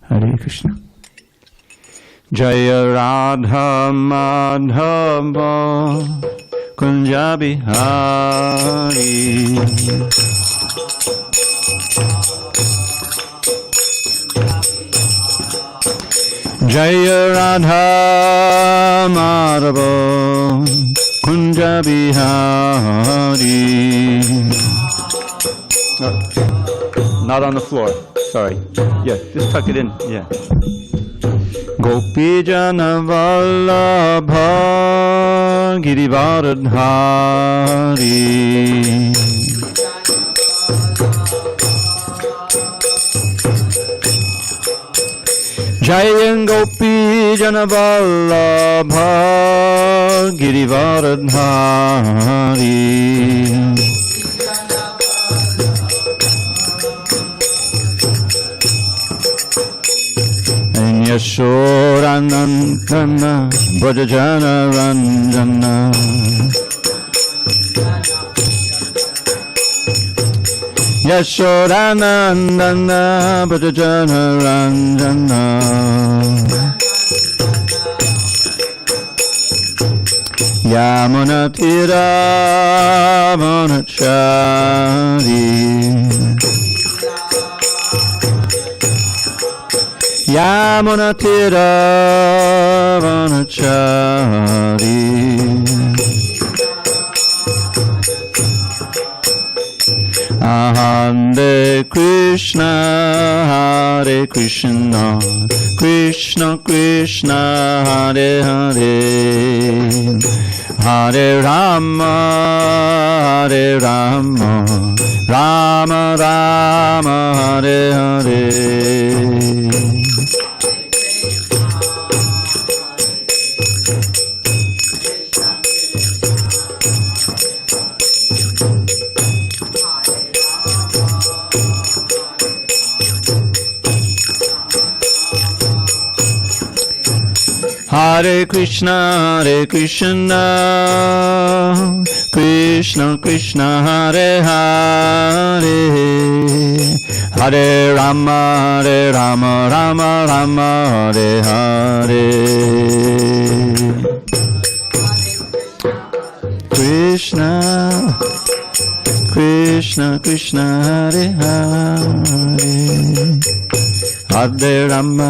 Hare Krishna. Jaya Radha Madhava Kunja Bihari. Jaya Radha Madhava Kunja Bihari. Not on the floor. Sorry. Yeah, just tuck it in. Yeah. Gopi Jana Vallabha Girivaradhari. Jayan Gopi Jana Vallabha Girivaradhari. Yashodanandana Brajajana Ranjana. Yashodanandana Brajajana Ranjana. Yamuna Tira Vanachari. Yamuna Tira Vanachari. Hare Krishna, Hare Krishna, Krishna Krishna, Hare Hare, Hare Rama, Hare Rama, Rama Rama, Hare Hare. Hare Krishna, Krishna Krishna, Hare Hare, Hare Rama, Rama Rama, Hare Hare. Krishna Krishna, Hare Hare, Hare Rama,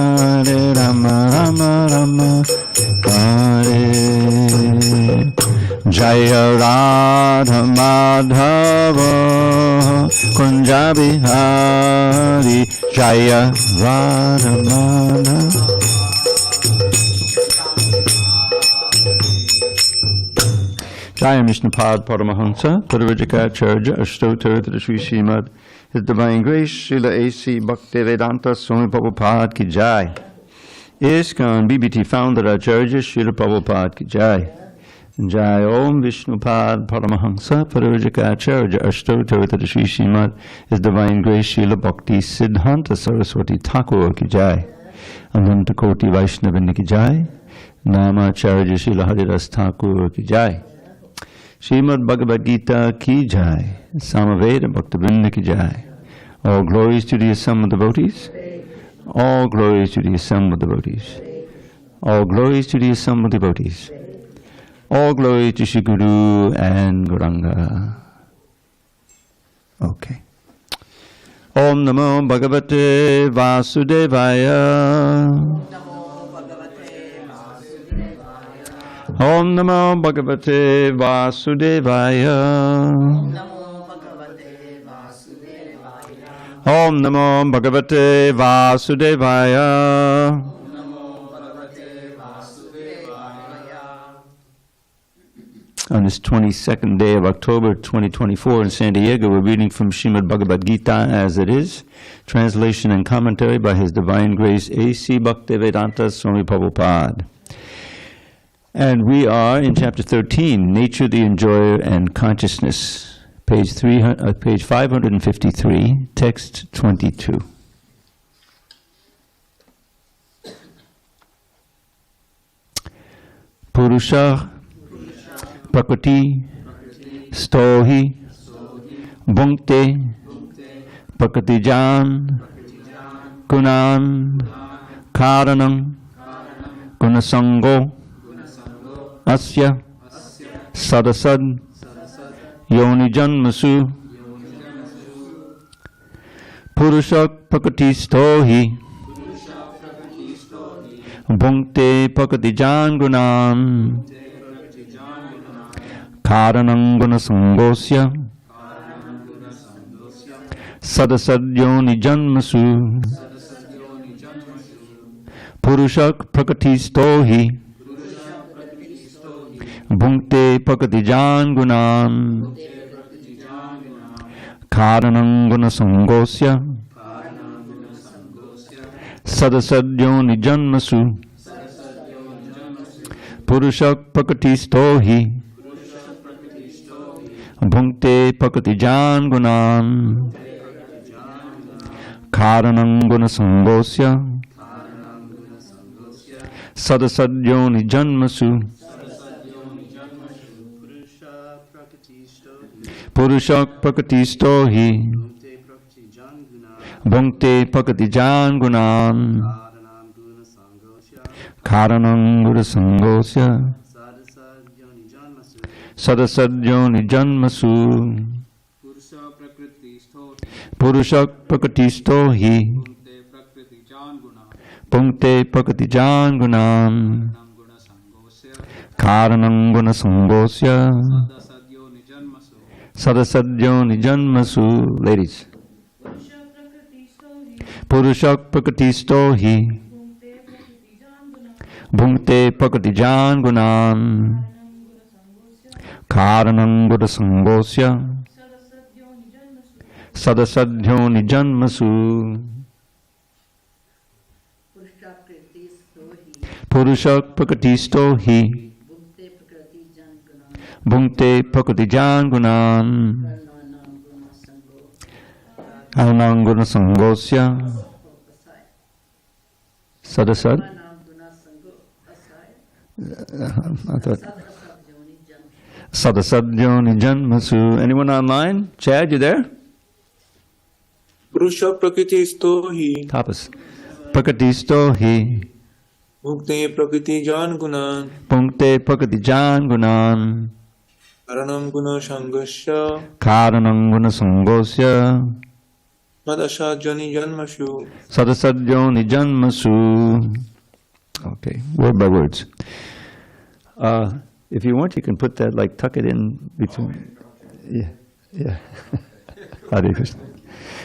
Rama Rama, Hare. Jaya Radha Madhava Kunja Bihari. Jaya Radha Madhava. Jaya Vishnupad Paramahansa Purvajikacharya Ashtottara to the Sri Srimad, His Divine Grace Srila A.C. Bhaktivedanta Swami Prabhupada Ki Jai. ISKCON BBT Founder Acharya Srila Prabhupada Ki Jai. Jai Om Vishnupad Paramahansa Purvajikacharya Ashtottara to the Sri Srimad, His Divine Grace Srila Bhakti Siddhanta Saraswati Thakur Ki Jai. Ananta Koti Vaishnavini Ki Jai. Namacharya Srila Haridas Thakur Ki Jai. Srimad Bhagavad Gita Ki Jai. Samaveda Bhaktivinoda Ki Jai. All glories to the assembled devotees. All glories to the assembled devotees. All glories to the assembled devotees. All glory to Shri Guru and Gauranga. Okay. Om Namo Bhagavate Vasudevaya. Om Namo Bhagavate Vasudevaya. Om Namo Bhagavate Vasudevaya. On this 22nd day of October 2024 in San Diego, we're reading from Srimad Bhagavad Gita as it is, translation and commentary by His Divine Grace A.C. Bhaktivedanta Swami Prabhupada. And we are in chapter 13, Nature, the Enjoyer, and Consciousness, page 553, text 22. Purusha Prakriti Stohi Bhunkte Prakritijan Gunan Karanam Gunasango Asya Sadasad Yoni Janmasu Purushak Pakatistohi Bhunkte Pakatijan Gunam Karanam Gunasangosya Sadasad Yoni Janmasu Purushak Prakatistohi Bhunkte Pakatijan Gunam Karanam Gunasangosya Sadasadyo Nijanmasu Purushak Pakatistohi Bhunkte Pakatijan Gunam Karanam Gunasangosya Sadasadyo Nijanmasu Purushak Prakatistohi Bhunkte Pakatijan Gunam Karanam Gunasangosya Sadasadyo Nijanmasu Purushak Prakatistohi Bhunkte Pakatijan Gunam Karanam Gunasangosya Sadasadyo Nijanmasu. Ladies. Purushak Prakatistohi Bhunkte Pakatijan Gunam Karanam Gunasangosya Sadasadyo Nijanmasu. Purushak Prakatistohi Bhunkte Pakatijan Gunam Karanam Gunasangosya Sadasad. I thought Sadasadyo Nijanmasu. Anyone online? Chad, you there? Purusha Prakatistohi Tapas. Prakatistohi Bhukte Prakatijan Gunan Bhunkte Pakatijan Gunam Karanam Guna Sangasya Karanam Gunasangosya Madasajani Janmashu. Sadasadyo Nijanmasu. Okay, word by words. If you want, you can put that, like, tuck it in between. Yeah. Hare Krishna.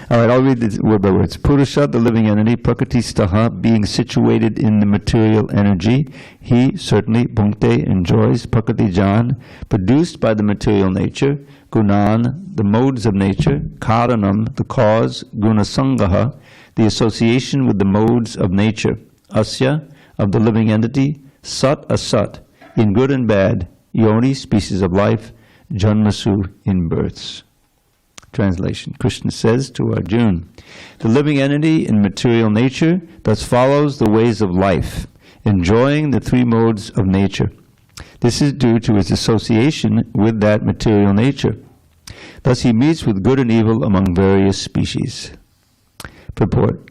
All right, I'll read this word by words. Purusha, the living entity, Prakatistaha, being situated in the material energy, he certainly, Bhunkte, enjoys Prakatijan, produced by the material nature, Gunan, the modes of nature, Karanam, the cause, Gunasangaha, the association with the modes of nature, Asya, of the living entity, Sat Asat, in good and bad, Yoni, species of life, Janmasu, in births. Translation. Krishna says to Arjuna, the living entity in material nature thus follows the ways of life, enjoying the three modes of nature. This is due to his association with that material nature. Thus he meets with good and evil among various species. Purport.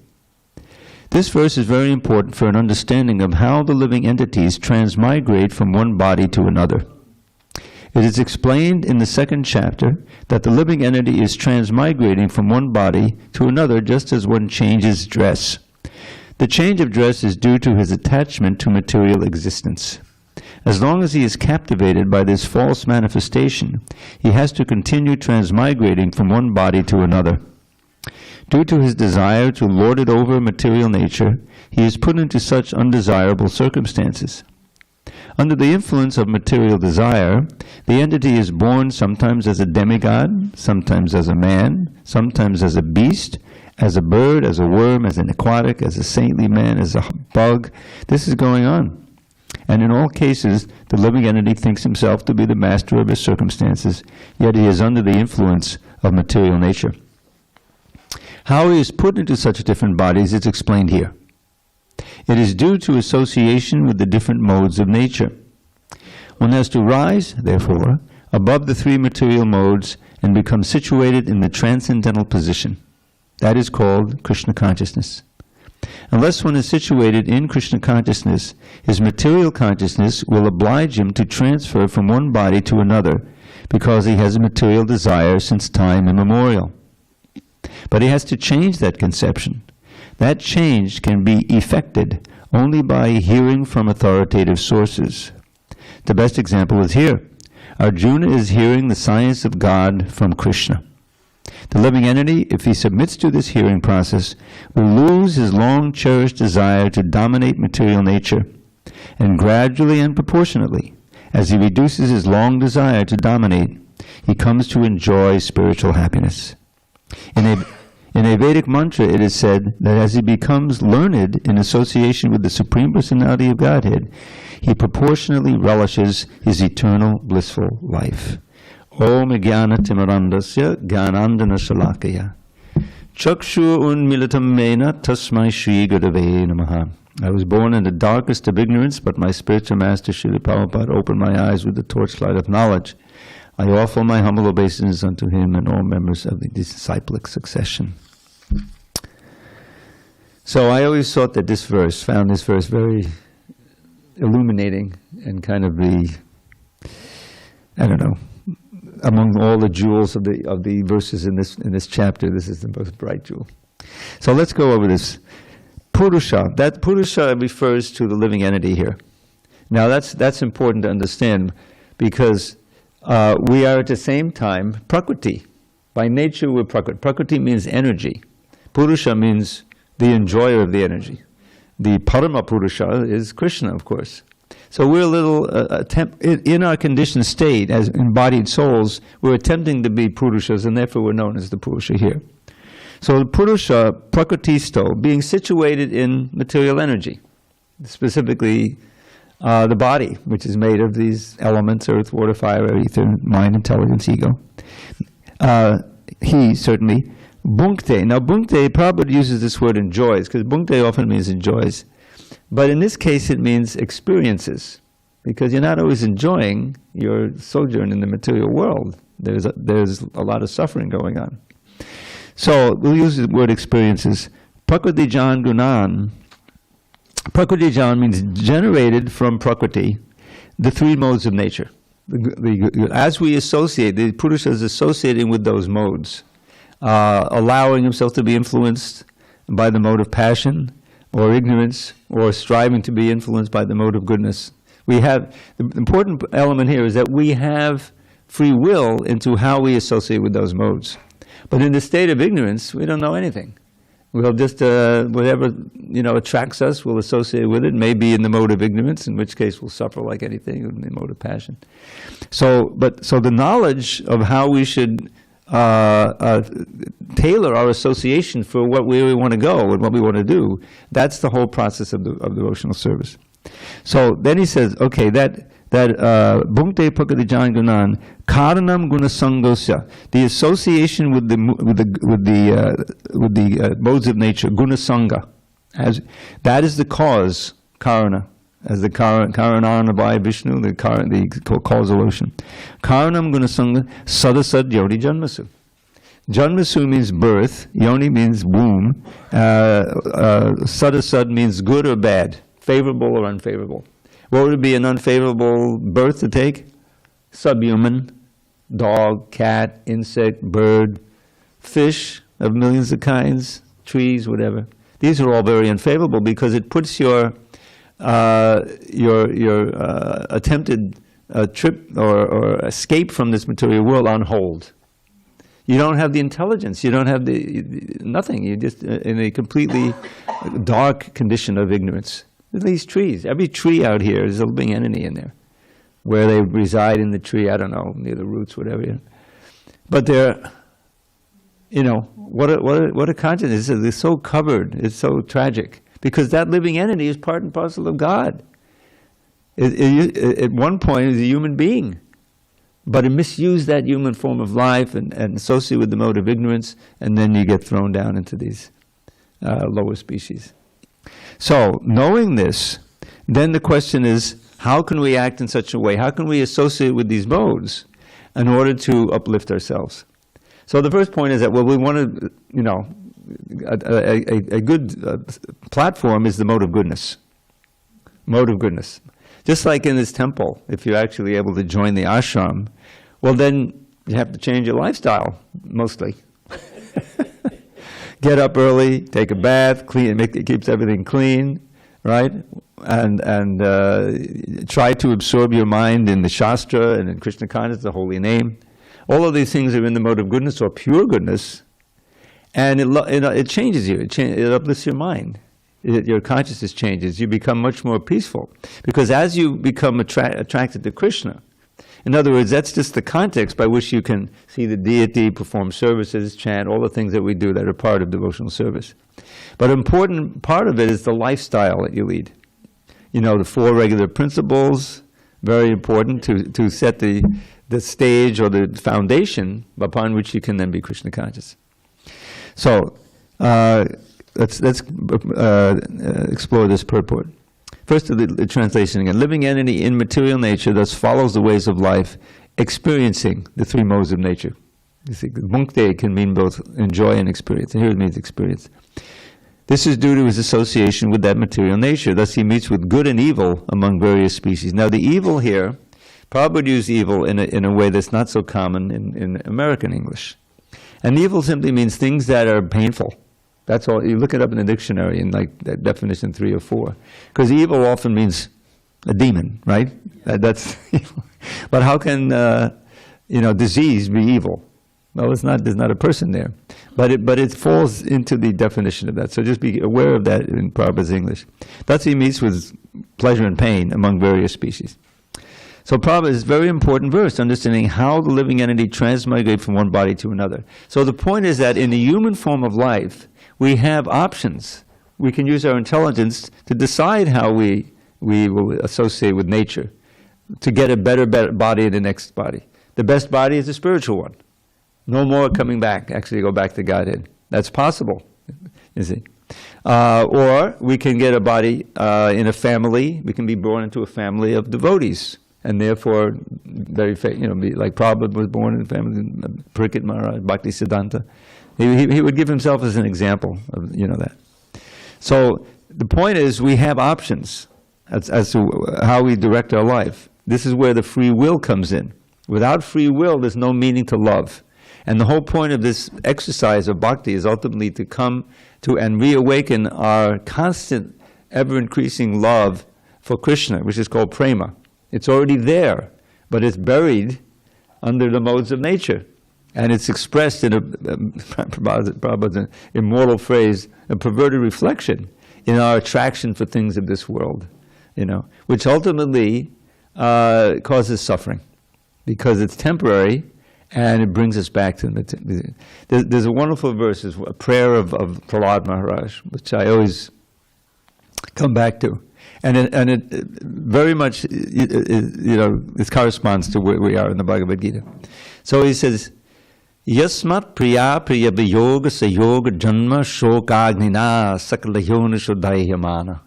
This verse is very important for an understanding of how the living entities transmigrate from one body to another. It is explained in the second chapter that the living entity is transmigrating from one body to another just as one changes dress. The change of dress is due to his attachment to material existence. As long as he is captivated by this false manifestation, he has to continue transmigrating from one body to another. Due to his desire to lord it over material nature, he is put into such undesirable circumstances. Under the influence of material desire, the entity is born sometimes as a demigod, sometimes as a man, sometimes as a beast, as a bird, as a worm, as an aquatic, as a saintly man, as a bug. This is going on. And in all cases, the living entity thinks himself to be the master of his circumstances, yet he is under the influence of material nature. How he is put into such different bodies is explained here. It is due to association with the different modes of nature. One has to rise, therefore, above the three material modes and become situated in the transcendental position. That is called Krishna consciousness. Unless one is situated in Krishna consciousness, his material consciousness will oblige him to transfer from one body to another, because he has a material desire since time immemorial. But he has to change that conception. That change can be effected only by hearing from authoritative sources. The best example is here. Arjuna is hearing the science of God from Krishna. The living entity, if he submits to this hearing process, will lose his long-cherished desire to dominate material nature, and gradually and proportionately, as he reduces his long desire to dominate, he comes to enjoy spiritual happiness. In a Vedic mantra, it is said that as he becomes learned in association with the Supreme Personality of Godhead, he proportionately relishes his eternal blissful life. Om Jnana Timarandasya Jnanandana Shalakaya Chakshu Unmilitam Mena Tasmai Shri Gurave Namaha. I was born in the darkest of ignorance, but my spiritual master Srila Prabhupada opened my eyes with the torchlight of knowledge. I offer my humble obeisance unto him and all members of the disciplic succession. So I always thought that found this verse very illuminating and kind of among all the jewels of the verses in this chapter, this is the most bright jewel. So let's go over this. Purusha, that Purusha refers to the living entity here. Now that's important to understand, because we are at the same time Prakriti. By nature we're Prakriti. Prakriti means energy. Purusha means the enjoyer of the energy. The Parama Purusha is Krishna, of course. So we're a little in our conditioned state as embodied souls, we're attempting to be Purushas, and therefore we're known as the Purusha here. So the Purusha, Prakritisto, being situated in material energy, specifically the body, which is made of these elements: earth, water, fire, ether, mind, intelligence, ego. He certainly, Bhunkte. Now Bhunkte, Prabhupada uses this word enjoys, because Bhunkte often means enjoys. But in this case it means experiences, because you're not always enjoying your sojourn in the material world. There's a lot of suffering going on. So we'll use the word experiences. Prakriti Jan Gunan. Prakriti Jan means generated from Prakriti, the three modes of nature. As we associate, the Purusha is associating with those modes, allowing himself to be influenced by the mode of passion, or ignorance, or striving to be influenced by the mode of goodness. The important element here is that we have free will into how we associate with those modes. But in the state of ignorance, we don't know anything. We'll just, whatever attracts us, we'll associate with it, maybe in the mode of ignorance, in which case we'll suffer like anything in the mode of passion. So the knowledge of how we should tailor our association for where we want to go and what we want to do, that's the whole process of devotional service. So then he says, okay, that Bhunkte Prakriti Jan Gunan Karanam Gunasangosya, the association with the modes of nature, Gunasanga, as that is the cause, Karana, as the Karanana by Vishnu, the causal ocean. Karanam Gunasanga Sadasad Yoni Janmasu. Janmasu means birth, Yoni means womb, Sadasad means good or bad, favorable or unfavorable. What would be an unfavorable birth to take? Subhuman, dog, cat, insect, bird, fish of millions of kinds, trees, whatever. These are all very unfavorable because it puts your attempted trip or escape from this material world on hold. You don't have the intelligence. You don't have nothing. You're just in a completely dark condition of ignorance. These trees, every tree out here is a living entity in there. Where they reside in the tree, I don't know, near the roots, whatever. But they're, what a consciousness. They're so covered. It's so tragic. Because that living entity is part and parcel of God. At one point, it is a human being. But it misused that human form of life and associated with the mode of ignorance, and then you get thrown down into these lower species. So, knowing this, then the question is, how can we act in such a way? How can we associate with these modes in order to uplift ourselves? So the first point is that, we want to, a good platform is the mode of goodness. Mode of goodness. Just like in this temple, if you're actually able to join the ashram, well then you have to change your lifestyle, mostly. Get up early, take a bath, clean, it keeps everything clean, right? And try to absorb your mind in the Shastra and in Krishna consciousness, the holy name. All of these things are in the mode of goodness or pure goodness, and it changes you. It uplifts your mind. Your consciousness changes. You become much more peaceful. Because as you become attracted to Krishna, in other words, that's just the context by which you can see the deity, perform services, chant, all the things that we do that are part of devotional service. But an important part of it is the lifestyle that you lead. You know, the 4 regular principles, very important to set the stage or the foundation upon which you can then be Krishna conscious. So, let's explore this purport. First, the translation again. Living entity in material nature thus follows the ways of life, experiencing the 3 modes of nature. You see, bhukti can mean both enjoy and experience. And here it means experience. This is due to his association with that material nature. Thus he meets with good and evil among various species. Now the evil here, Prabhupada would use evil in a way that's not so common in American English. And evil simply means things that are painful. That's all. You look it up in the dictionary in like definition 3 or 4. Because evil often means a demon, right? That's evil. But how can disease be evil? Well, there's not a person there. But it falls into the definition of that. So just be aware of that in Prabhupada's English. Thus he meets with pleasure and pain among various species. So Prabhupada is a very important verse, understanding how the living entity transmigrates from one body to another. So the point is that in the human form of life, we have options. We can use our intelligence to decide how we will associate with nature, to get a better body in the next body. The best body is the spiritual one. No more coming back, actually go back to Godhead. That's possible, you see. Or we can get a body in a family. We can be born into a family of devotees, and therefore, be like Prabhupada was born in a family, Parikshit Maharaj, Bhakti Siddhanta. He would give himself as an example of that. So the point is, we have options as to how we direct our life. This is where the free will comes in. Without free will, there's no meaning to love. And the whole point of this exercise of bhakti is ultimately to come to and reawaken our constant, ever-increasing love for Krishna, which is called prema. It's already there, but it's buried under the modes of nature. And it's expressed in Prabhupada's immortal phrase, a perverted reflection in our attraction for things of this world, which ultimately causes suffering, because it's temporary and it brings us back to the... There's a wonderful verse, a prayer of Prahlad Maharaj, which I always come back to. And it very much, it corresponds to where we are in the Bhagavad Gita. So he says, Yasmat priya priya viyoga sayoga janma shokagnina sakalayona shuddhahyamana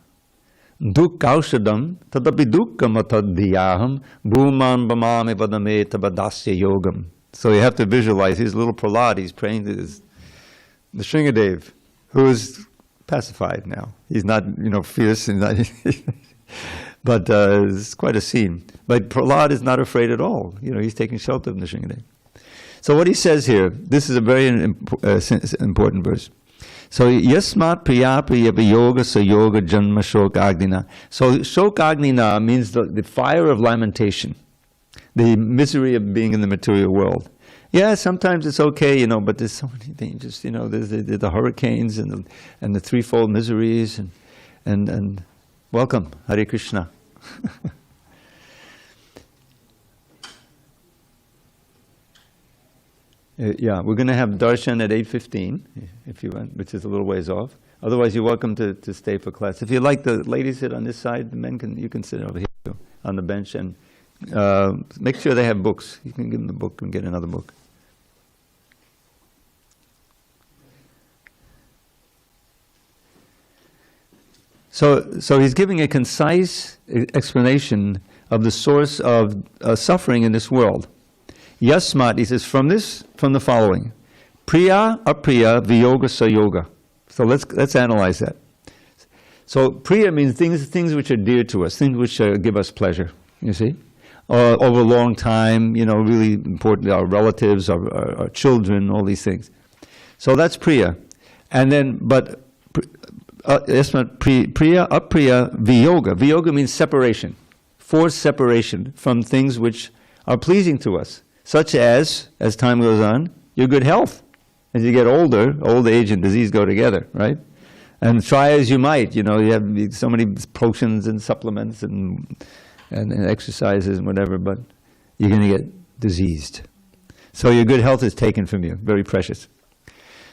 dukkaushadam tadapi dukkam atadhyaham bhuman bhamami vadame tabadasya yogam. So you have to visualize, he's a little Prahlad, he's praying to the Shringadev, who is pacified now. He's not, fierce, and not but it's quite a scene. But Prahlad is not afraid at all. He's taking shelter of the Shringadev. So what he says here, this is a very important verse. So, yasmat priya priya yoga sayoga janma shokagnina. So, shokagnina means the fire of lamentation, the misery of being in the material world. Yeah, sometimes it's okay, but there's so many dangers. There's the hurricanes and the threefold miseries and welcome, Hare Krishna. Yeah, we're going to have darshan at 8:15, if you want, which is a little ways off. Otherwise, you're welcome to stay for class. If you like, the ladies sit on this side, the men you can sit over here on the bench, and make sure they have books. You can give them the book and get another book. So he's giving a concise explanation of the source of suffering in this world. Yasmat, he says, from the following. Priya, apriya, viyoga, sayoga. So let's analyze that. So priya means things which are dear to us, things which give us pleasure, you see? Over a long time, you know, really important, our relatives, our children, all these things. So that's priya. And then, but priya, apriya, viyoga. Viyoga means separation, forced separation from things which are pleasing to us, such as time goes on, your good health. As you get older, old age and disease go together, right? And try as you might, you know, you have so many potions and supplements and exercises and whatever, but you're going to get diseased. So your good health is taken from you, very precious.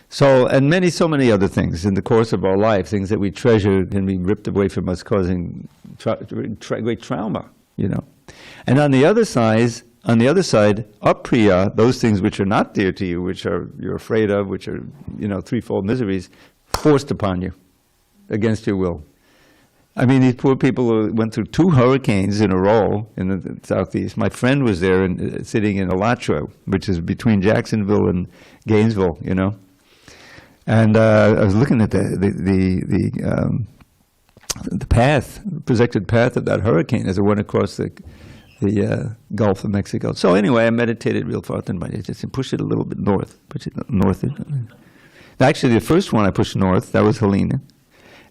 So, and so many other things in the course of our life, things that we treasure can be ripped away from us, causing great trauma, you know. And on the other side, apriya, those things which are not dear to you, which you're afraid of, which are, you know, threefold miseries, forced upon you against your will. I mean, these poor people who went through 2 hurricanes in a row in the southeast. My friend was there sitting in Alachua, which is between Jacksonville and Gainesville, you know. And I was looking at the path, projected path of that hurricane as it went across the Gulf of Mexico. So anyway, I meditated real far and just pushed it a little bit north. Push it north. Actually, the first one I pushed north, that was Helena.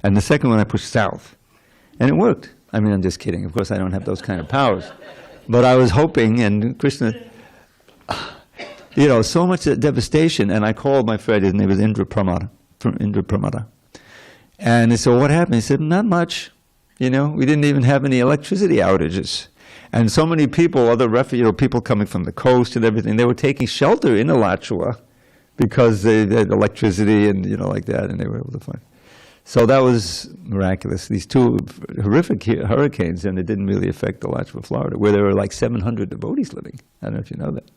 And the second one I pushed south. And it worked. I mean, I'm just kidding. Of course, I don't have those kind of powers. But I was hoping, and Krishna, you know, so much devastation. And I called my friend, his name was Indra Pramada. And I said, what happened? He said, not much. You know, we didn't even have any electricity outages. And so many people, people coming from the coast and everything, they were taking shelter in Alachua because they had electricity and, you know, like that, and they were able to find. So that was miraculous. These 2 horrific hurricanes, and it didn't really affect Alachua, Florida, where there were like 700 devotees living. I don't know if you know that.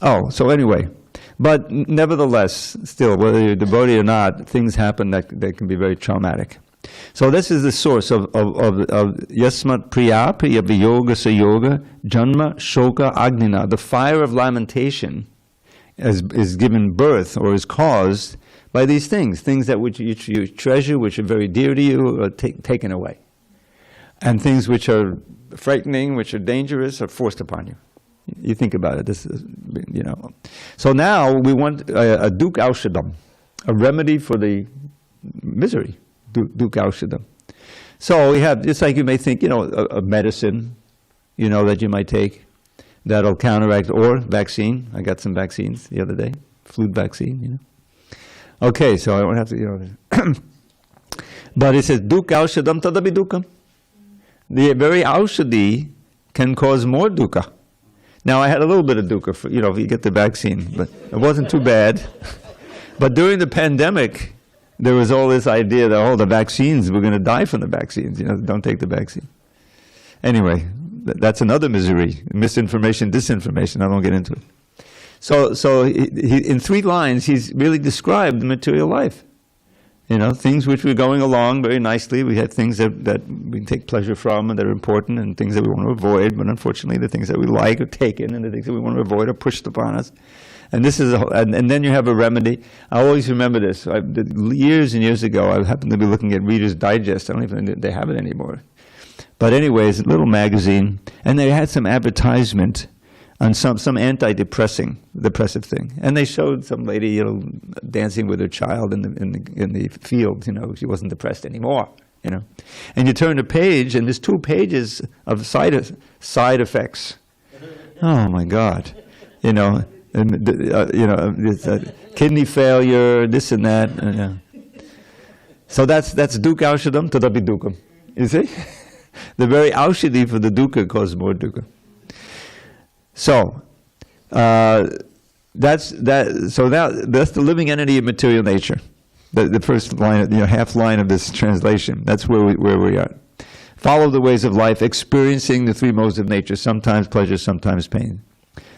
Oh, so anyway. But nevertheless, still, whether you're a devotee or not, things happen that can be very traumatic. So this is the source of Yasmat Priya, Priya Viyoga Sayoga, Janma Shoka Agnina. The fire of lamentation is given birth or is caused by these things that which you treasure, which are very dear to you, are taken away. And things which are frightening, which are dangerous, are forced upon you. You think about it, this is, you know. So now we want a duk aushadam, a remedy for the misery, duk aushadam. So we have, it's like you may think, you know, a medicine, you know, that you might take that'll counteract, or vaccine. I got some vaccines the other day, flu vaccine, you know. Okay, so I don't have to, you know. But it says, duk aushadam tadabi dukam. The very aushadi can cause more dukkha. Now, I had a little bit of dukkha, for, you know, if you get the vaccine, but it wasn't too bad. But during the pandemic, there was all this idea that, the vaccines, we're going to die from the vaccines, you know, don't take the vaccine. Anyway, that's another misery, misinformation, disinformation, I won't get into it. So he, in 3 lines, he's really described the material life. You know, things which we're going along very nicely. We have things that we take pleasure from and that are important, and things that we want to avoid, but unfortunately the things that we like are taken, and the things that we want to avoid are pushed upon us. And this is, and then you have a remedy. I always remember this. Years and years ago, I happened to be looking at Reader's Digest. I don't even think they have it anymore. But anyways, a little magazine, and they had some advertisement on some depressive thing, and they showed some lady, you know, dancing with her child in the field. You know, she wasn't depressed anymore. You know, and you turn the page, and there's 2 pages of side effects. Oh my God, you know, kidney failure, this and that. So that's duk aushadam tadapi dukam. You see, the very aushadi for the dukkha causes more dukkha. So that's the living entity of material nature. The first line, half line of this translation. That's where we are. Follow the ways of life, experiencing the 3 modes of nature, sometimes pleasure, sometimes pain.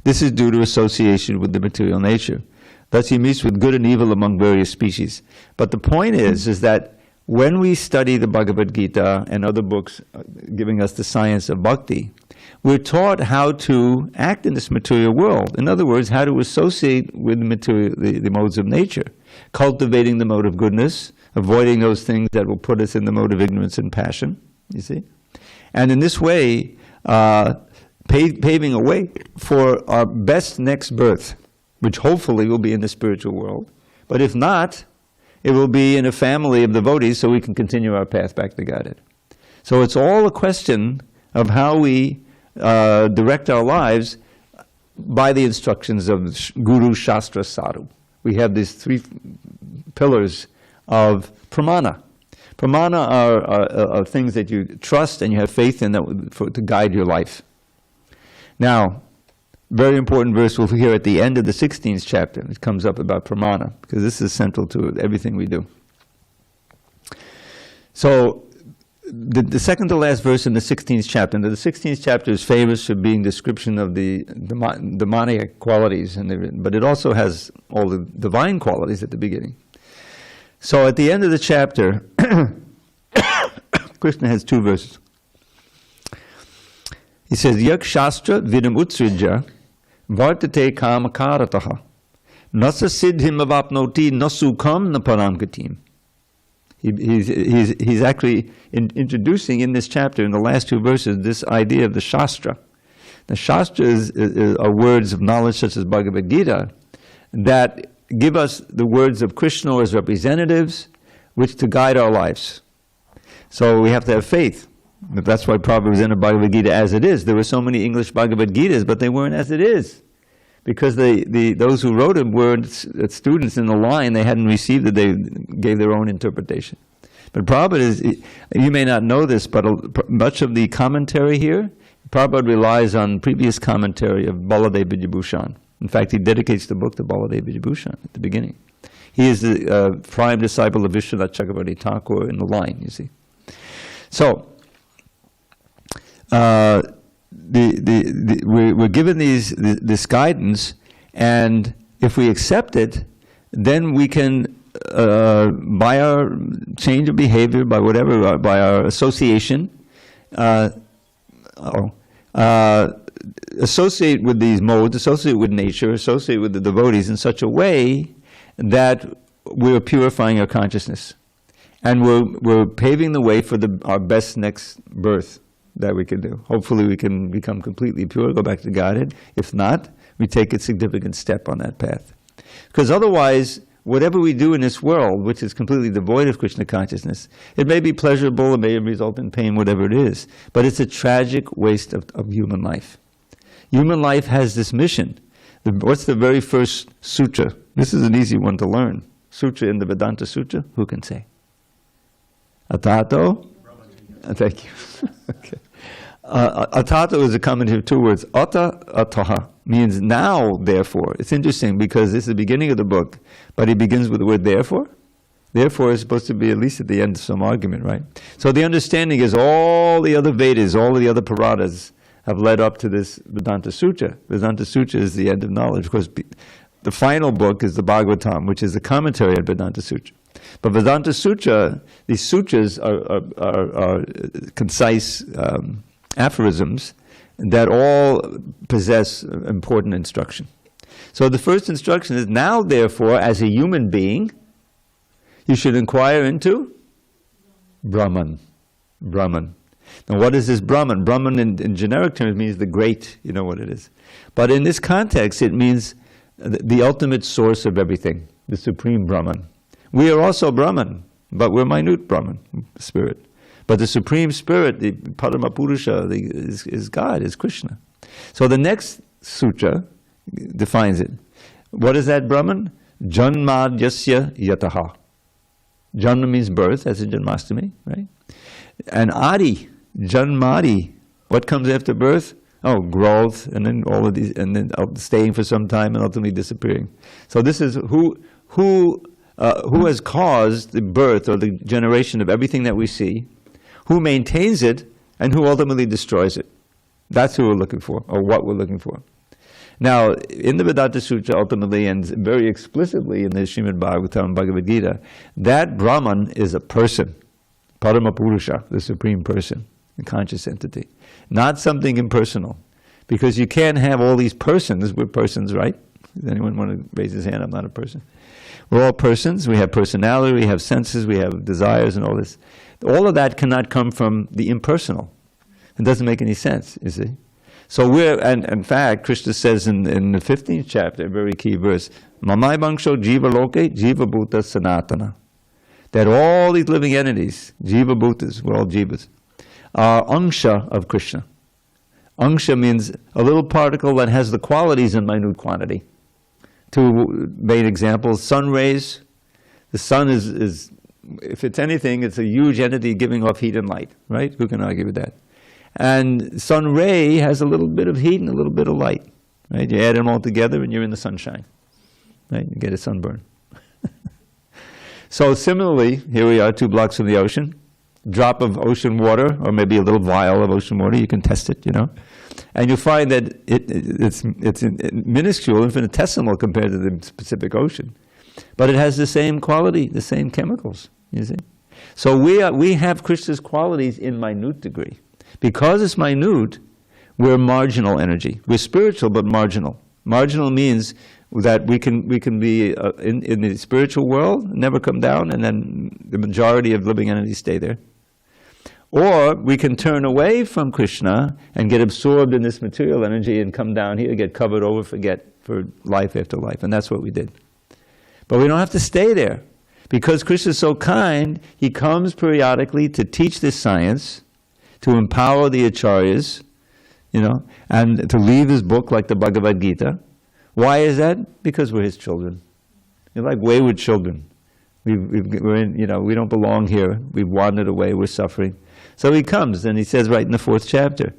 This is due to association with the material nature. Thus he meets with good and evil among various species. But the point is that when we study the Bhagavad Gita and other books giving us the science of bhakti, we're taught how to act in this material world. In other words, how to associate with the modes of nature, cultivating the mode of goodness, avoiding those things that will put us in the mode of ignorance and passion, you see? And in this way, paving a way for our best next birth, which hopefully will be in the spiritual world. But if not, it will be in a family of devotees so we can continue our path back to Godhead. So it's all a question of how we direct our lives by the instructions of Guru, Shastra, Sadhu. We have these three pillars of pramana. Pramana are things that you trust and you have faith in to guide your life. Now, very important verse we'll hear at the end of the 16th chapter. It comes up about pramana, because this is central to everything we do. So, the second to last verse in the 16th chapter, and the 16th chapter is famous for being description of the demonic qualities, but it also has all the divine qualities at the beginning. So at the end of the chapter, Krishna has two verses. He says, Yak Shastra Vidam Utsrija Vartate Kamakarataha Nasa Siddhim Avapnoti Nasukam Naparam Gatim. He's actually introducing in this chapter, in the last two verses, this idea of the Shastra. The Shastra are words of knowledge such as Bhagavad Gita that give us the words of Krishna as representatives, which to guide our lives. So we have to have faith. That's why Prabhupada was in a Bhagavad Gita as it is. There were so many English Bhagavad Gitas, but they weren't as it is. Because those who wrote them were students in the line, they hadn't received it, they gave their own interpretation. But Prabhupada you may not know this, but much of the commentary here, Prabhupada relies on previous commentary of Baladev Vijayabhushan. In fact, he dedicates the book to Baladev Vijayabhushan at the beginning. He is the prime disciple of Vishwanath Chakravarti Thakur in the line, you see. So, we're given this guidance, and if we accept it, then we can, by our change of behavior, by whatever, by our association, associate with these modes, associate with nature, associate with the devotees in such a way that we're purifying our consciousness, and we're paving the way for our best next birth that we can do. Hopefully we can become completely pure, go back to Godhead. If not, we take a significant step on that path. Because otherwise, whatever we do in this world, which is completely devoid of Krishna consciousness, it may be pleasurable, it may result in pain, whatever it is, but it's a tragic waste of human life. Human life has this mission. What's the very first sutra? This is an easy one to learn. Sutra in the Vedanta Sutra, who can say? Atato? Thank you. Okay. Atato is a combination of two words. Ata, ataha, means now, therefore. It's interesting because this is the beginning of the book, but he begins with the word therefore. Therefore is supposed to be at least at the end of some argument, right? So the understanding is all the other Vedas, all the other Puranas have led up to this Vedanta Sutra. Vedanta Sutra is the end of knowledge. Of course, the final book is the Bhagavatam, which is the commentary on Vedanta Sutra. But Vedanta Sutra, these sutras are concise aphorisms that all possess important instruction. So the first instruction is, now therefore, as a human being, you should inquire into Brahman. Brahman. Now what is this Brahman? Brahman in generic terms means the great, you know what it is. But in this context it means the ultimate source of everything, the supreme Brahman. We are also Brahman, but we're minute Brahman, spirit. But the Supreme Spirit, the Parama Purusha, is God, is Krishna. So the next sutra defines it. What is that Brahman? Janmadyasya yataha. Janma means birth, as in Janmashtami, right? And Adi, Janmadi, what comes after birth? Oh, growth, and then all of these, and then staying for some time and ultimately disappearing. So this is who has caused the birth or the generation of everything that we see, who maintains it, and who ultimately destroys it. That's who we're looking for, or what we're looking for. Now, in the Vedanta Sutra, ultimately, and very explicitly in the Srimad Bhagavatam, Bhagavad Gita, that Brahman is a person, Parama Purusha, the Supreme Person. a conscious entity, not something impersonal. Because you can't have all these persons. We're persons, right? Does anyone want to raise his hand? I'm not a person. We're all persons. We have personality, we have senses, we have desires and all this. All of that cannot come from the impersonal. It doesn't make any sense, you see. So and in fact, Krishna says in the 15th chapter, a very key verse, Mamai Bangsho Jiva Loke Jiva Bhuta Sanatana. That all these living entities, Jiva Bhutas, we're all Jivas, are Angsha of Krishna. Angsha means a little particle that has the qualities in minute quantity. Two main examples, sun rays. The sun is, if it's anything, it's a huge entity giving off heat and light, right? Who can argue with that? And sun ray has a little bit of heat and a little bit of light, right? You add them all together and you're in the sunshine, right? You get a sunburn. So similarly, here we are, 2 blocks from the ocean. Drop of ocean water, or maybe a little vial of ocean water, you can test it, you know. And you'll find that it's minuscule, infinitesimal compared to the Pacific Ocean. But it has the same quality, the same chemicals, you see. So we have Krishna's qualities in minute degree. Because it's minute, we're marginal energy. We're spiritual, but marginal. Marginal means that we can be in the spiritual world, never come down, and then the majority of living entities stay there. Or we can turn away from Krishna and get absorbed in this material energy and come down here, get covered over, forget for life after life. And that's what we did. But we don't have to stay there. Because Krishna is so kind, he comes periodically to teach this science, to empower the acharyas, you know, and to leave his book like the Bhagavad Gita. Why is that? Because we're his children. You're like wayward children. We're in, you know, we don't belong here. We've wandered away. We're suffering. So he comes and he says right in the 4th chapter,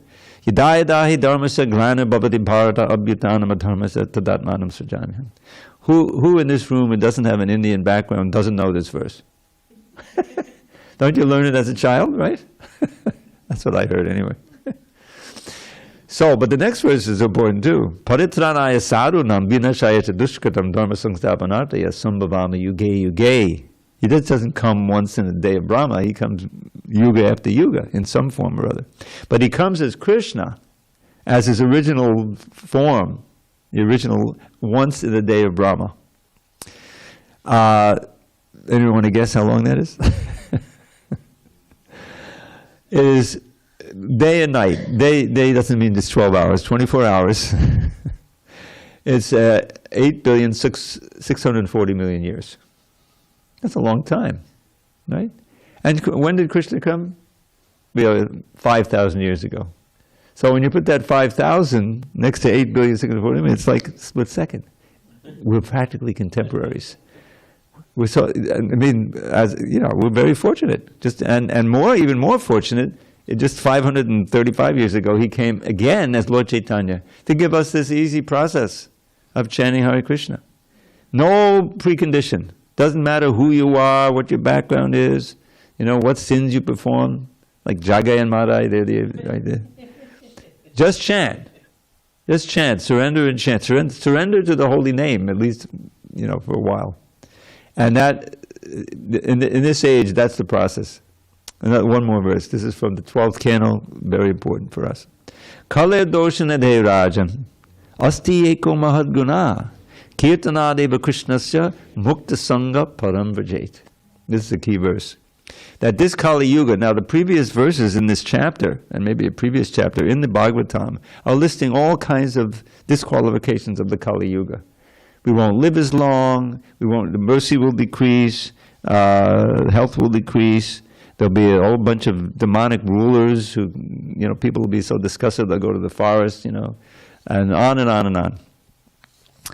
Hidaya dahi dharmasa grana bhavati bharata abhyutanam adharmasa tadatmanam sujanyam. Who in this room who doesn't have an Indian background doesn't know this verse? Don't you learn it as a child, right? That's what I heard anyway. So, but the next verse is important too. Paritranaya sadhunam vinashayata dushkatam dharma samsthapanartaya sambhavama yuge yuge. He just doesn't come once in the day of Brahma, he comes yuga after yuga in some form or other. But he comes as Krishna, as his original form, the original once in the day of Brahma. Anyone want to guess how long that is? It is day and night. Day doesn't mean just 12 hours, 24 hours. It's 8,640,000,000 years. That's a long time, right? And when did Krishna come? 5,000 years ago. So when you put that 5,000 next to 8,640,000,000, it's like a split second. We're practically contemporaries. We're so, I mean, as you know, we're very fortunate. And more, even more fortunate. Just 535 years ago, he came again as Lord Chaitanya to give us this easy process of chanting Hare Krishna. No precondition. Doesn't matter who you are, what your background is, you know, what sins you perform, like Jagai and Madai, right there. Just chant. Just chant. Surrender and chant. Surrender to the holy name, at least, you know, for a while. And that, in this age, that's the process. One more verse. This is from the 12th canto, very important for us. Kale doshana de rajan, asti eko mahad guna, kirtanadeva krishnasya mukta sangha param vrajet. This is a key verse. That this Kali Yuga, now the previous verses in this chapter, and maybe a previous chapter in the Bhagavatam, are listing all kinds of disqualifications of the Kali Yuga. We won't live as long, the mercy will decrease, health will decrease, there'll be a whole bunch of demonic rulers who, you know, people will be so disgusted they'll go to the forest, you know, and on and on and on.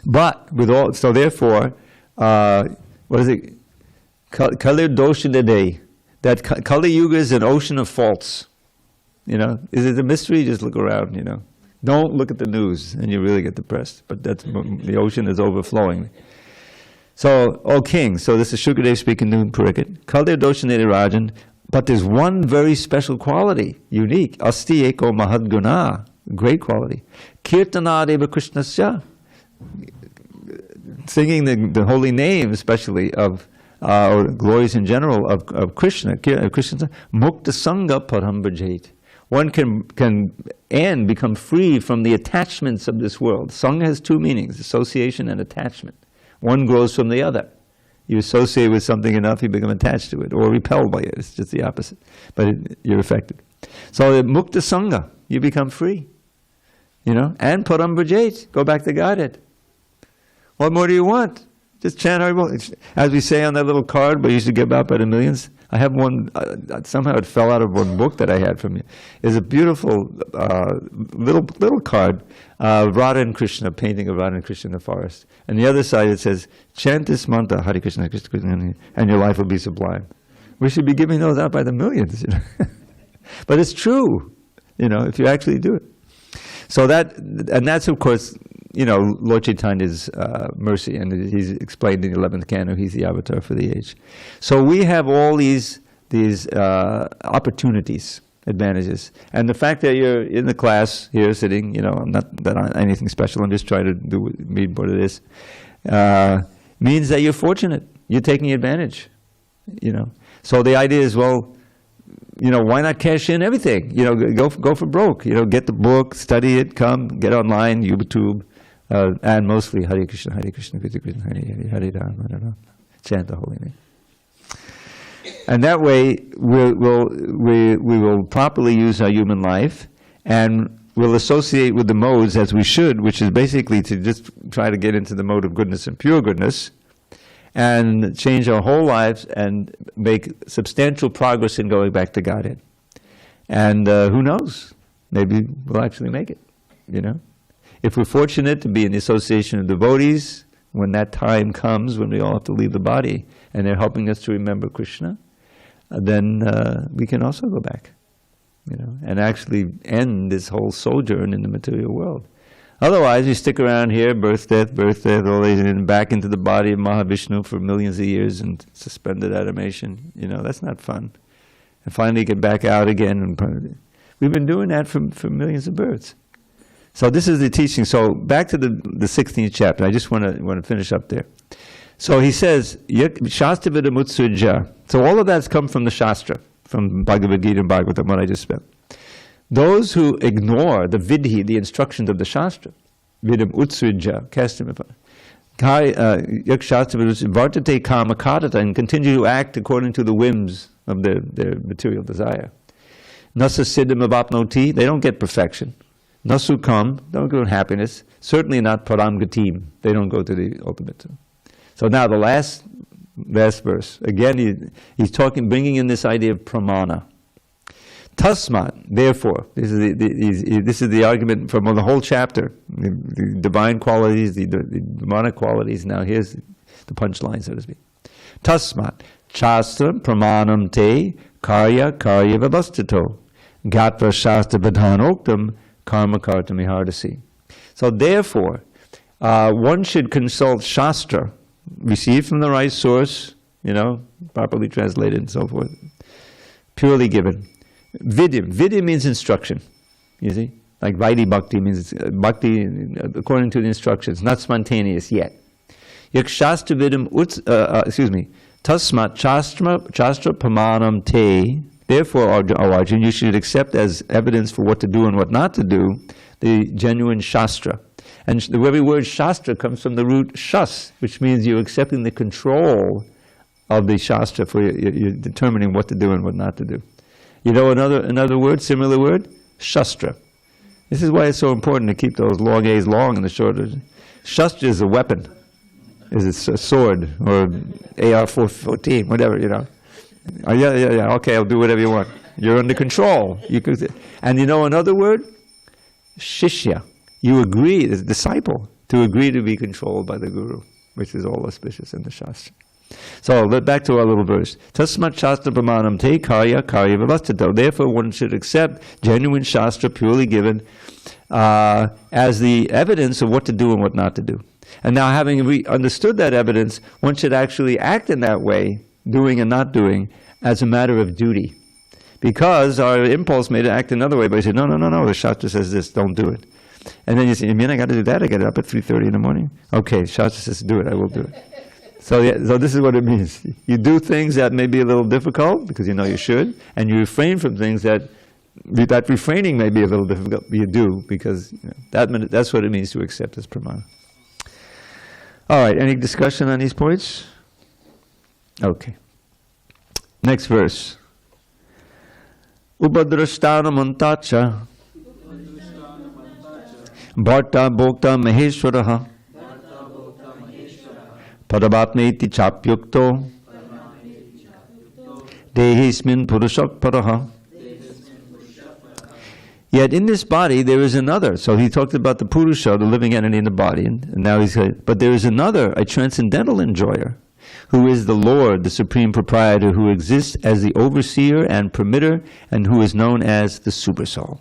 But with all, so therefore, what is it? Kali dosha dede. That Kali Yuga is an ocean of faults. You know, is it a mystery? Just look around, you know. Don't look at the news and you really get depressed. But that's, the ocean is overflowing. So, O king, so this is Shukadev speaking to Pariksit. Kali dosha dede rajan. But there's one very special quality, unique. Asti eko mahad guna. Great quality. Kirtanadeva krishnasya. Singing the holy name, especially of, or glories in general of Krishna, Krishna, mukta sangha param bhajet. one can become free from the attachments of this world. Sangha has two meanings, association and attachment. One grows from the other. You associate with something enough, you become attached to it, or repelled by it. It's just the opposite. But you're affected. So mukta sangha, you become free. And param bhajat, go back to Godhead. What more do you want? Just chant Haribol. As we say on that little card we used to give out by the millions, I have one, somehow it fell out of one book that I had from you. It's a beautiful little card, Radha and Krishna, painting of Radha and Krishna in the forest. And the other side it says, chant this mantra, Hare Krishna, Krishna Krishna, and your life will be sublime. We should be giving those out by the millions. But it's true, if you actually do it. So that's of course, Lord Chaitanya's mercy, and he's explained in the 11th canto, he's the avatar for the age. So we have all these opportunities, advantages. And the fact that you're in the class here sitting, I'm not that I'm anything special, I'm just trying to mean what it is, means that you're fortunate, you're taking advantage, So the idea is, well, why not cash in everything? Go for broke. Get the book, study it, get online, YouTube, and mostly Hare Krishna, Krishna Krishna, Hare Hare, Hare Rama, chant the holy name. And that way, we will properly use our human life, and we'll associate with the modes as we should, which is basically to just try to get into the mode of goodness and pure goodness, and change our whole lives and make substantial progress in going back to Godhead. And who knows? Maybe we'll actually make it, If we're fortunate to be in the association of devotees, when that time comes, when we all have to leave the body, and they're helping us to remember Krishna, then we can also go back, and actually end this whole sojourn in the material world. Otherwise, we stick around here, birth, death, all these, and back into the body of Mahavishnu for millions of years and suspended animation. That's not fun. And finally get back out again. And we've been doing that for millions of births. So this is the teaching. So back to the 16th chapter. I just want to finish up there. So he says, Shastra Vidamutsuja. So all of that's come from the Shastra, from Bhagavad Gita and Bhagavatam, what I just spent. Those who ignore the vidhi, the instructions of the Shastra, vidam utsrija, cast him upon, vartate kama katata, and continue to act according to the whims of their material desire. Nasa siddham avapnoti, they don't get perfection. Nasukam, they don't go to happiness. Certainly not param gatim, they don't go to the ultimate. So now the last verse, again he's bringing in this idea of pramana. Tasmat, therefore, this is the argument from the whole chapter, the divine qualities, the demonic qualities. Now here's the punchline, so to speak. Tasmat, shastra pramanam te karya vavastito gatra shastra vidhanoktam karma kartam ihardasi. So therefore, one should consult shastra, received from the right source, properly translated and so forth, purely given. Vidya means instruction, you see? Like Vaidhi Bhakti means bhakti according to the instructions, not spontaneous yet. Yakshastra vidam tasmat shastra pramanam te. Therefore, Arjun, you should accept as evidence for what to do and what not to do the genuine Shastra. And the very word Shastra comes from the root shas, which means you're accepting the control of the Shastra for you're determining what to do and what not to do. Another word, similar word? Shastra. This is why it's so important to keep those long A's long and the short A's. Shastra is a weapon. Is a sword or AR-414, whatever, Oh, yeah, okay, I'll do whatever you want. You're under control. And another word? Shishya. You agree, as a disciple, to agree to be controlled by the Guru, which is all auspicious in the Shastra. So, back to our little verse. Tasmat Shastra Pramanam Te Karya Vavastito. Therefore, one should accept genuine Shastra, purely given, as the evidence of what to do and what not to do. And now, having understood that evidence, one should actually act in that way, doing and not doing, as a matter of duty. Because our impulse may act another way, but you say, no, the Shastra says this, don't do it. And then you say, I got to do that, I get up at 3:30 in the morning. Okay, Shastra says do it, I will do it. So this is what it means. You do things that may be a little difficult, because you know you should, and you refrain from things that that refraining may be a little difficult, but you do, because that's what it means to accept as pramana. All right, any discussion on these points? Okay. Next verse. Upadrasthana mantacha bharta bhokta maheshwaraha paramatmeti chapyukto dehismin purushak paraha. Yet in this body there is another. So he talked about the Purusha, the living entity in the body, and now he said, but there is another, a transcendental enjoyer, who is the Lord, the Supreme Proprietor, who exists as the overseer and permitter, and who is known as the Supersoul.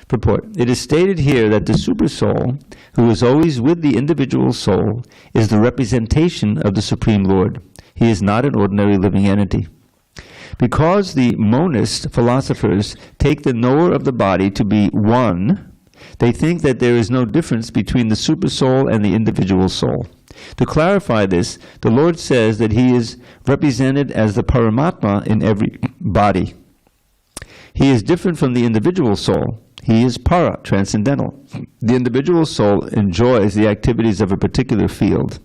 Purport. It is stated here that the Supersoul, who is always with the individual soul, is the representation of the Supreme Lord. He is not an ordinary living entity. Because the monist philosophers take the knower of the body to be one, they think that there is no difference between the Supersoul and the individual soul. To clarify this, the Lord says that He is represented as the Paramatma in every body. He is different from the individual soul. He is para, transcendental. The individual soul enjoys the activities of a particular field.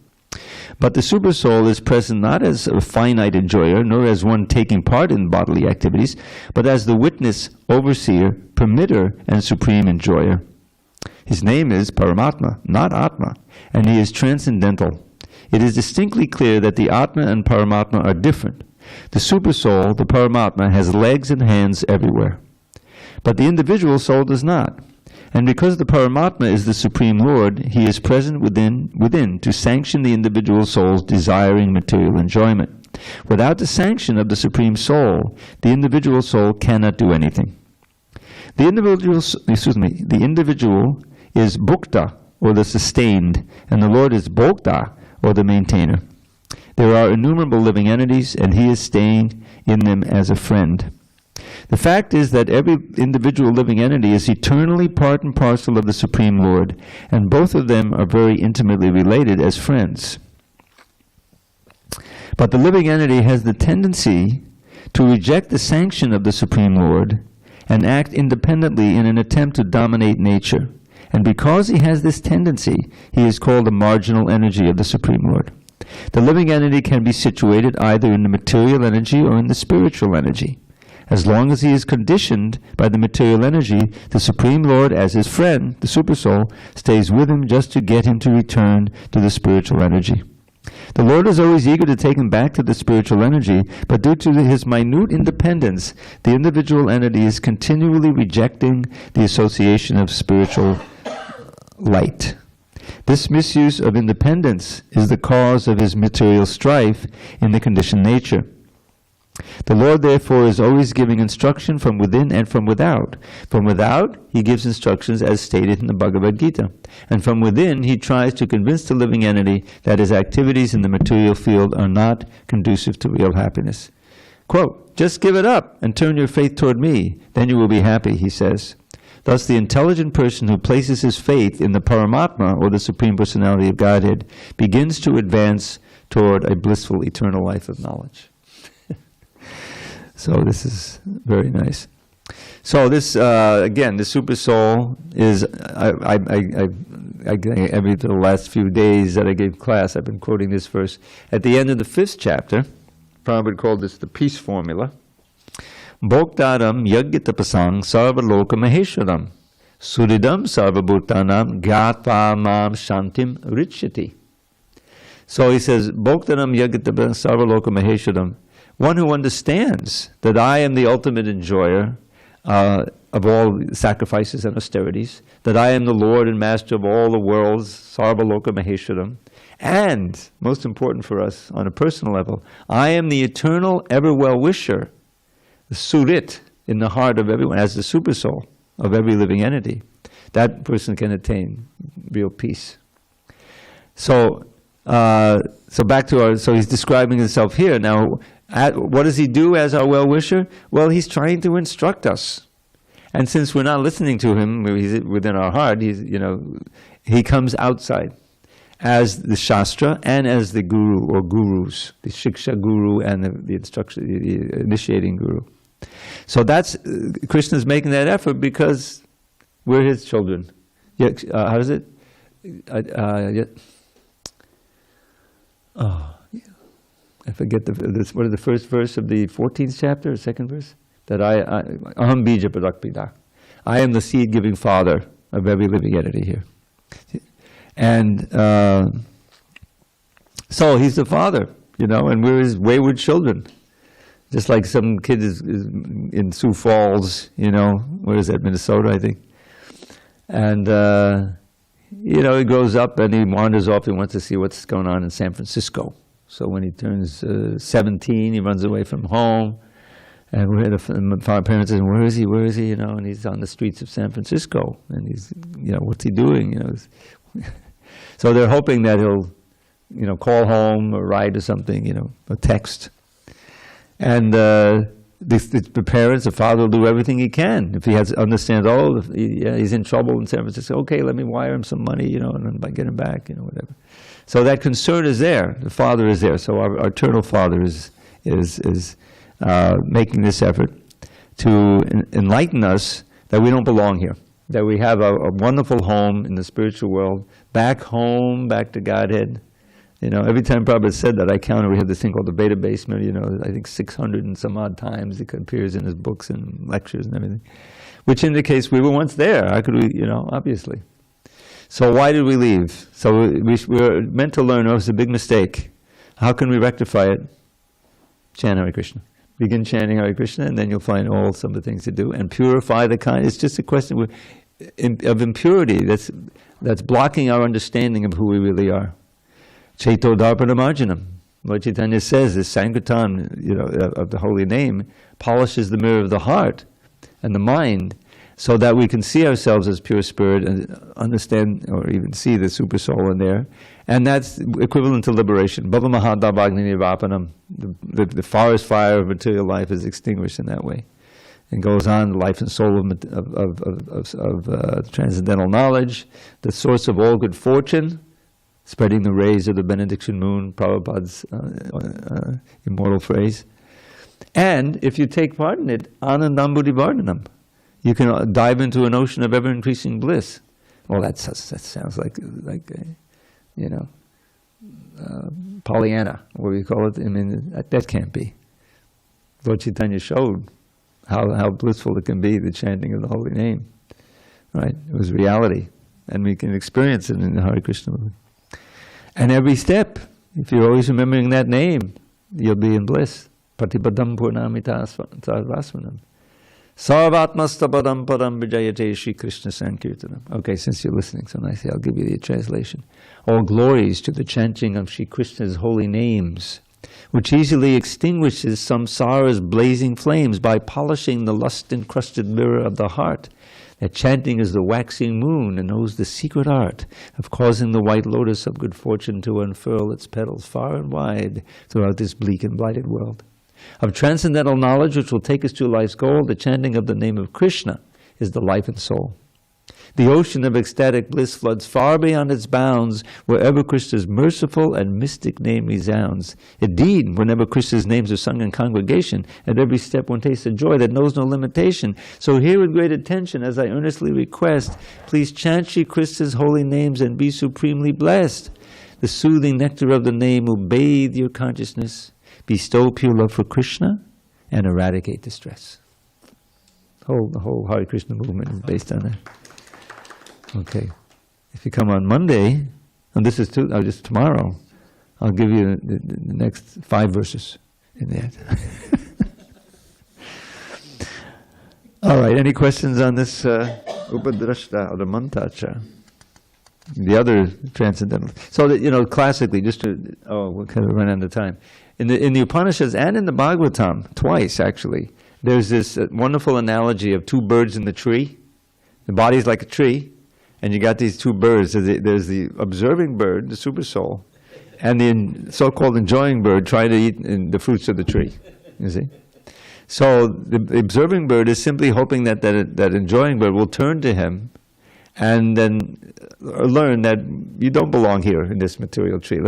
But the Supersoul is present not as a finite enjoyer, nor as one taking part in bodily activities, but as the witness, overseer, permitter, and supreme enjoyer. His name is Paramatma, not Atma, and he is transcendental. It is distinctly clear that the Atma and Paramatma are different. The Supersoul, the Paramatma, has legs and hands everywhere. But the individual soul does not. And because the Paramatma is the Supreme Lord, he is present within to sanction the individual soul's desiring material enjoyment. Without the sanction of the Supreme Soul, the individual soul cannot do anything. The individual is bhukta, or the sustained, and the Lord is bhokta, or the maintainer. There are innumerable living entities, and he is staying in them as a friend. The fact is that every individual living entity is eternally part and parcel of the Supreme Lord, and both of them are very intimately related as friends. But the living entity has the tendency to reject the sanction of the Supreme Lord and act independently in an attempt to dominate nature. And because he has this tendency, he is called the marginal energy of the Supreme Lord. The living entity can be situated either in the material energy or in the spiritual energy. As long as he is conditioned by the material energy, the Supreme Lord, as his friend, the Supersoul, stays with him just to get him to return to the spiritual energy. The Lord is always eager to take him back to the spiritual energy, but due to his minute independence, the individual entity is continually rejecting the association of spiritual light. This misuse of independence is the cause of his material strife in the conditioned nature. The Lord, therefore, is always giving instruction from within and from without. From without, he gives instructions as stated in the Bhagavad Gita. And from within, he tries to convince the living entity that his activities in the material field are not conducive to real happiness. Quote, "Just give it up and turn your faith toward me, then you will be happy," he says. Thus, the intelligent person who places his faith in the Paramatma, or the Supreme Personality of Godhead, begins to advance toward a blissful eternal life of knowledge. So this is very nice. So this, again, the Supersoul is, every the last few days that I gave class, I've been quoting this verse. At the end of the 5th chapter, Prabhupada called this the peace formula. Bhoktaram yagyatapasang sarvaloka maheshwaram suridam sarvabhutanam gyatva mam shantim richyati. So he says, Bhoktaram yagyatapasang sarvaloka maheshwaram, one who understands that I am the ultimate enjoyer of all sacrifices and austerities, that I am the Lord and Master of all the worlds, Sarvaloka Maheshwaram, and, most important for us on a personal level, I am the eternal ever well-wisher, the Surit in the heart of everyone, as the Supersoul of every living entity. That person can attain real peace. So back to so he's describing himself here. Now, what does he do as our well-wisher? Well, he's trying to instruct us. And since we're not listening to him, he's within our heart, he comes outside as the Shastra and as the Guru or Gurus, the Shiksha Guru and the initiating Guru. So that's, Krishna's making that effort because we're his children. Yeah, how does it? Yeah. Oh, yeah. I forget what is the first verse of the 14th chapter, or second verse? That aham bija pradakpida. I am the seed-giving father of every living entity here. And so he's the father, and we're his wayward children. Just like some kid is in Sioux Falls, where is that, Minnesota, I think. And, he grows up and he wanders off. He wants to see what's going on in San Francisco. So when he turns 17, he runs away from home. And the parents say, where is he? Where is he? And he's on the streets of San Francisco. And he's, what's he doing? So they're hoping that he'll, call home or write or something, a text. And the parents, the father will do everything he can. If he understands, he's in trouble in San Francisco, okay, let me wire him some money, and then get him back, whatever. So that concern is there. The father is there. So our eternal father is making this effort to enlighten us that we don't belong here, that we have a wonderful home in the spiritual world, back home, back to Godhead. Every time Prabhupada said that, I counted, we have this thing called the Beta Basement, I think 600 and some odd times it appears in his books and lectures and everything, which indicates we were once there. How could we, obviously. So why did we leave? So we were meant to learn, it was a big mistake. How can we rectify it? Chant Hare Krishna. Begin chanting Hare Krishna, and then you'll find some of the things to do, and purify the kind. It's just a question of impurity that's blocking our understanding of who we really are. Chaito Dharpana Marjanam. Lord Chaitanya says this Sankirtan, of the holy name, polishes the mirror of the heart and the mind, so that we can see ourselves as pure spirit and understand or even see the Supersoul in there. And that's equivalent to liberation. Bhava Mahadabhagni Nirvapanam. The forest fire of material life is extinguished in that way. And goes on, the life and soul of transcendental knowledge, the source of all good fortune, spreading the rays of the benediction moon, Prabhupada's immortal phrase. And if you take part in it, Anandam Buddhivardhanam, you can dive into an ocean of ever-increasing bliss. Well, that sounds like Pollyanna, what do you call it? I mean, that can't be. Lord Chaitanya showed how blissful it can be, the chanting of the holy name. Right? It was reality. And we can experience it in the Hare Krishna movement. And every step, if you're always remembering that name, you'll be in bliss. Patipadam purnamita sarvasvanam. Sarvatmastapadam padam vijayate Shri Krishna Sankirtanam. Okay, since you're listening so nicely, I'll give you the translation. All glories to the chanting of Shri Krishna's holy names, which easily extinguishes samsara's blazing flames by polishing the lust-encrusted mirror of the heart. That chanting is the waxing moon and knows the secret art of causing the white lotus of good fortune to unfurl its petals far and wide throughout this bleak and blighted world. Of transcendental knowledge which will take us to life's goal, the chanting of the name of Krishna is the life and soul. The ocean of ecstatic bliss floods far beyond its bounds wherever Krishna's merciful and mystic name resounds. Indeed, whenever Krishna's names are sung in congregation, at every step one tastes a joy that knows no limitation. So hear with great attention as I earnestly request, please chant Shri Krishna's holy names and be supremely blessed. The soothing nectar of the name will bathe your consciousness, bestow pure love for Krishna, and eradicate distress. The whole Hare Krishna movement is based on that. Okay, if you come on Monday, and this is just tomorrow, I'll give you the next 5 verses in there. All right, any questions on this Upadrashta or the Mantacha? The other transcendental. So that, classically, we're kind of running out of time. In the Upanishads and in the Bhagavatam, twice actually, there's this wonderful analogy of 2 birds in the tree. The body's like a tree. And you got these 2 birds. There's the observing bird, the Supersoul, and the so-called enjoying bird trying to eat the fruits of the tree. You see? So the observing bird is simply hoping that enjoying bird will turn to him and then learn that you don't belong here in this material tree.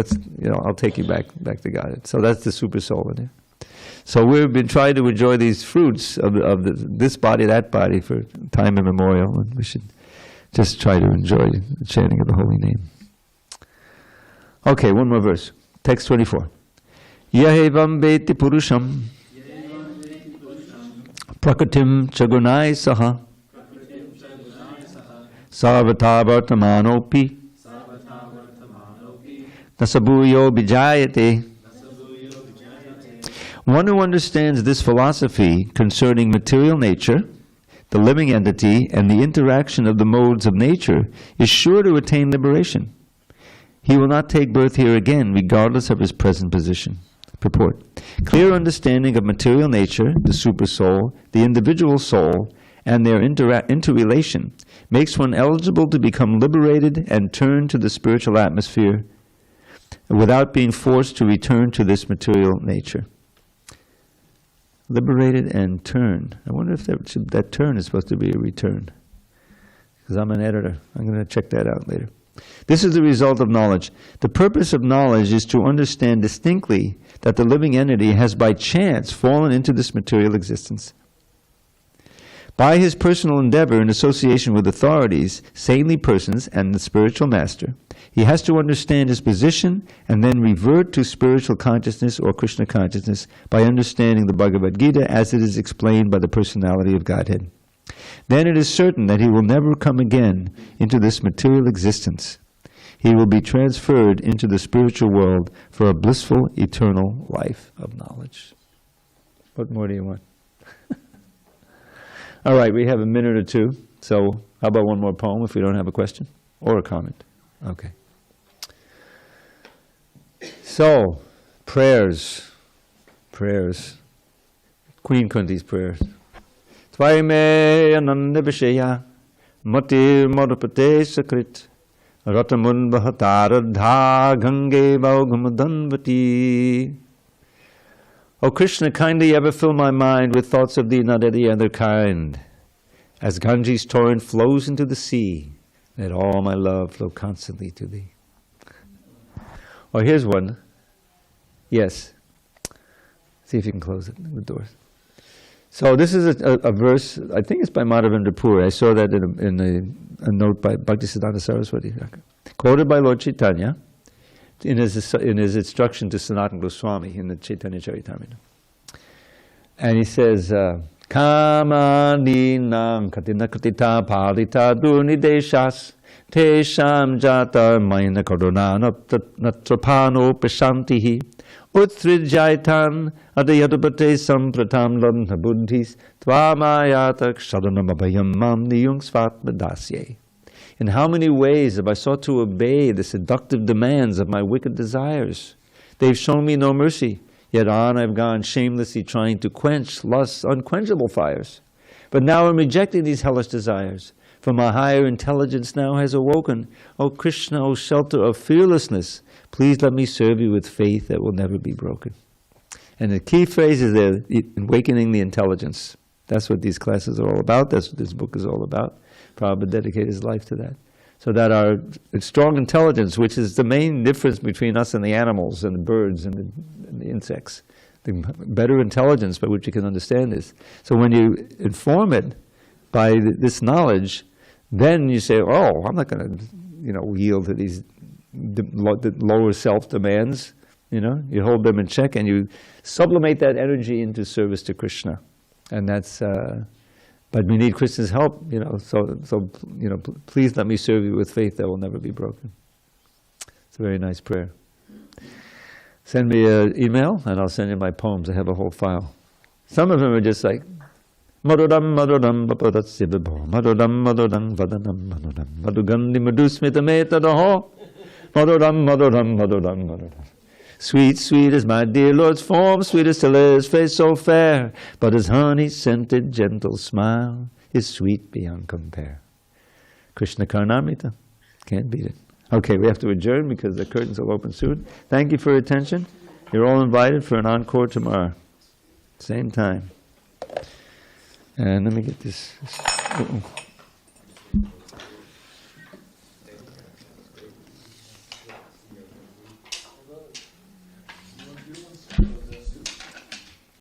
I'll take you back to God. So that's the Supersoul in there. So we've been trying to enjoy these fruits of this body, that body for time immemorial, and we should just try to enjoy the chanting of the holy name. Okay, one more verse. Text 24. Yahevam veti purusham prakritim chagunai saha sarvata vartamanopi nasabuyo bijayate. One who understands this philosophy concerning material nature, the living entity, and the interaction of the modes of nature is sure to attain liberation. He will not take birth here again, regardless of his present position. Purport. Clear understanding of material nature, the Supersoul, the individual soul, and their interrelation makes one eligible to become liberated and turn to the spiritual atmosphere without being forced to return to this material nature. Liberated and turn. I wonder if that turn is supposed to be a return. Because I'm an editor. I'm going to check that out later. This is the result of knowledge. The purpose of knowledge is to understand distinctly that the living entity has by chance fallen into this material existence. By his personal endeavor in association with authorities, saintly persons, and the spiritual master, he has to understand his position and then revert to spiritual consciousness or Krishna consciousness by understanding the Bhagavad Gita as it is explained by the personality of Godhead. Then it is certain that he will never come again into this material existence. He will be transferred into the spiritual world for a blissful, eternal life of knowledge. What more do you want? All right, we have a minute or two, so how about one more poem if we don't have a question or a comment? Okay. So, prayers. Queen Kunti's prayers. Tvaime ananda vishaya matir madhupate sakrit ratamun bhataradha gange vaugamadanvati. O Krishna, kindly ever fill my mind with thoughts of thee, not any other kind. As Ganges torrent flows into the sea, let all my love flow constantly to thee. Oh, here's one. Yes. See if you can close it, the doors. So this is a verse, I think it's by Madhavendra Puri. I saw that in a note by Bhaktisiddhanta Saraswati, quoted by Lord Chaitanya in his instruction to Sanatana Goswami in the Chaitanya Charitamrita. And he says, Kamadinam katina katita palita durnideshas tesham jata maina kadona natrapano pashantihi utrijaitan adayadupate sampratam labna buddhis tvamayatak shadanamabhayam mam niyung svatmadasye. In how many ways have I sought to obey the seductive demands of my wicked desires? They've shown me no mercy, yet on I've gone shamelessly trying to quench lust's unquenchable fires. But now I'm rejecting these hellish desires, for my higher intelligence now has awoken. O Krishna, O shelter of fearlessness, please let me serve you with faith that will never be broken. And the key phrase is there, awakening the intelligence. That's what these classes are all about. That's what this book is all about. Prabhupada dedicated his life to that. So that our strong intelligence, which is the main difference between us and the animals and the birds and the insects, the better intelligence by which you can understand this. So when you inform it by this knowledge, then you say, oh, I'm not going to yield to these lower self demands. You hold them in check and you sublimate that energy into service to Krishna. And that's, but we need Krishna's help, so please let me serve you with faith that will never be broken. It's a very nice prayer. Send me an email and I'll send you my poems. I have a whole file. Some of them are just like, Madodam, Madodam, Bapadatsi Bibo, Madodam, Madodam, Vadanam, Madodam, Madugandi Madusmita Metadaho, Madodam, Madodam, Madodam, Madodam. Sweet, sweet is my dear Lord's form, sweet as till his face so fair, but his honey-scented gentle smile is sweet beyond compare. Krishna Karnamrita, can't beat it. Okay, we have to adjourn because the curtains will open soon. Thank you for your attention. You're all invited for an encore tomorrow. Same time. And let me get this.